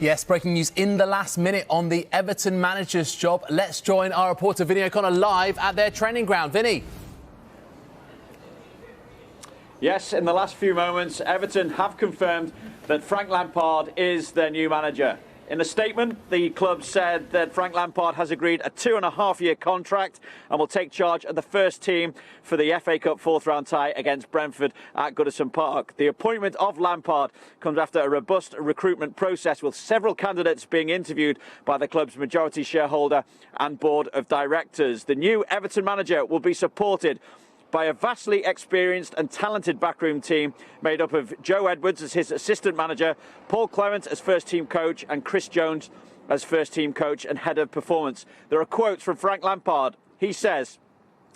Yes, breaking news in the last minute on the Everton manager's job. Let's join our reporter Vinny O'Connor live at their training ground. Vinny. Yes, in the last few moments, Everton have confirmed that Frank Lampard is their new manager. In a statement, the club said that Frank Lampard has agreed a 2.5-year contract and will take charge of the first team for the FA Cup fourth-round tie against Brentford at Goodison Park. The appointment of Lampard comes after a robust recruitment process with several candidates being interviewed by the club's majority shareholder and board of directors. The new Everton manager will be supported by a vastly experienced and talented backroom team made up of Joe Edwards as his assistant manager, Paul Clement as first-team coach and Chris Jones as first-team coach and head of performance. There are quotes from Frank Lampard. He says,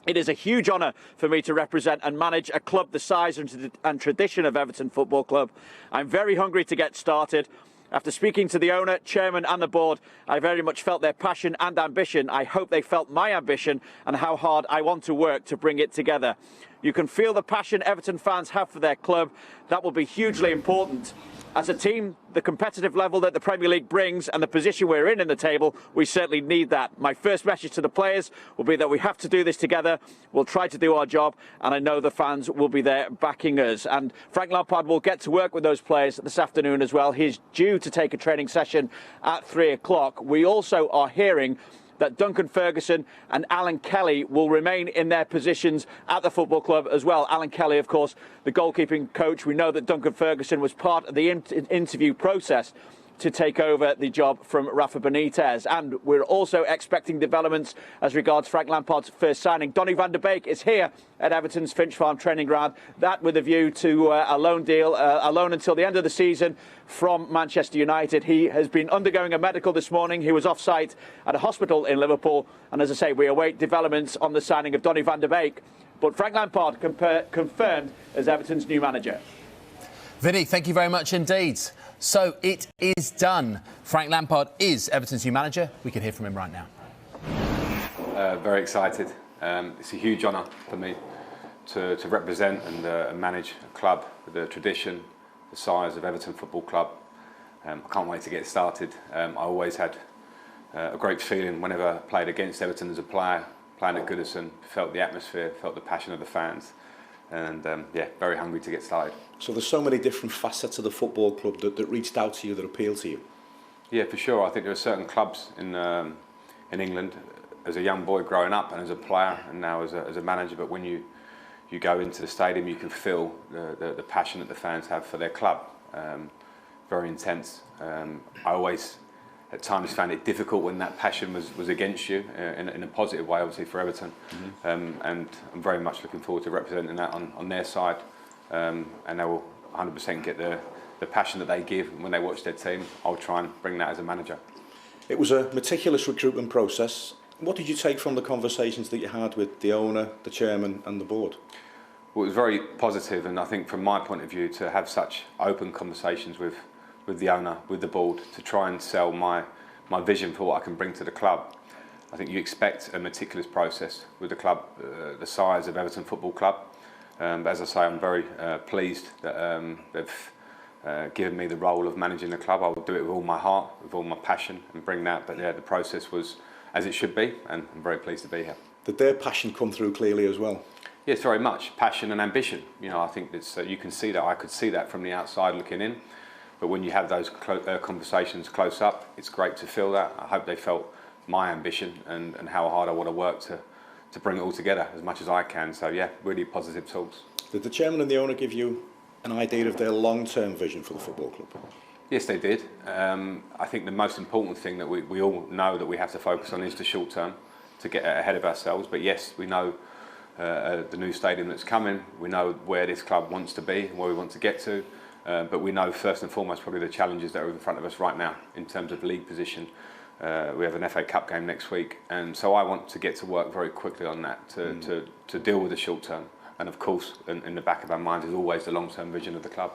"It is a huge honour for me to represent and manage a club the size and tradition of Everton Football Club. I'm very hungry to get started. After speaking to the owner, chairman and the board, I very much felt their passion and ambition. I hope they felt my ambition and how hard I want to work to bring it together. You can feel the passion Everton fans have for their club. That will be hugely important. As a team, the competitive level that the Premier League brings and the position we're in the table, we certainly need that. My first message to the players will be that we have to do this together. We'll try to do our job, and I know the fans will be there backing us." And Frank Lampard will get to work with those players this afternoon as well. He's due to take a training session at 3 o'clock. We also are hearing that Duncan Ferguson and Alan Kelly will remain in their positions at the football club as well. Alan Kelly, of course, the goalkeeping coach. We know that Duncan Ferguson was part of the interview process to take over the job from Rafa Benitez. And we're also expecting developments as regards Frank Lampard's first signing. Donny van der Beek is here at Everton's Finch Farm training ground. That with a view to a loan deal, a loan until the end of the season from Manchester United. He has been undergoing a medical this morning. He was off-site at a hospital in Liverpool. And as I say, we await developments on the signing of Donny van der Beek. But Frank Lampard confirmed as Everton's new manager. Vinny, thank you very much indeed. So it is done. Frank Lampard is Everton's new manager. We can hear from him right now. Very excited. It's a huge honour for me to represent and manage a club with the tradition, the size of Everton Football Club. I can't wait to get started. I always had a great feeling whenever I played against Everton as a player, playing at Goodison, felt the atmosphere, felt the passion of the fans. And yeah, very hungry to get started. So there's so many different facets of the football club that reached out to you, that appealed to you. Yeah, for sure. I think there are certain clubs in England, as a young boy growing up and as a player and now as a manager, but when you go into the stadium, you can feel the passion that the fans have for their club. Very intense. I always at times found it difficult when that passion was against you in a positive way, obviously, for Everton. And I'm very much looking forward to representing that on their side. And they will 100% get the passion that they give when they watch their team. I'll try and bring that as a manager. It was a meticulous recruitment process. What did you take from the conversations that you had with the owner, the chairman and the board? Well, it was very positive, and I think from my point of view, to have such open conversations with the owner, with the board, to try and sell my vision for what I can bring to the club. I think you expect a meticulous process with the club, the size of Everton Football Club. But as I say, I'm very pleased that they've given me the role of managing the club. I will do it with all my heart, with all my passion, and bring that. But yeah, the process was as it should be, and I'm very pleased to be here. Did their passion come through clearly as well? Yes, very much. Passion and ambition. You know, I think it's, you can see that. I could see that from the outside looking in. But when you have those conversations close up, it's great to feel that. I hope they felt my ambition and how hard I want to work to bring it all together as much as I can. So yeah, really positive talks. Did the chairman and the owner give you an idea of their long-term vision for the football club? Yes, they did. I think the most important thing that we all know that we have to focus on is the short term, to get ahead of ourselves. But yes, we know the new stadium that's coming. We know where this club wants to be and where we want to get to. But we know first and foremost probably the challenges that are in front of us right now in terms of league position. We have an FA Cup game next week, and so I want to get to work very quickly on that to deal with the short term. And of course, in the back of our minds is always the long-term vision of the club.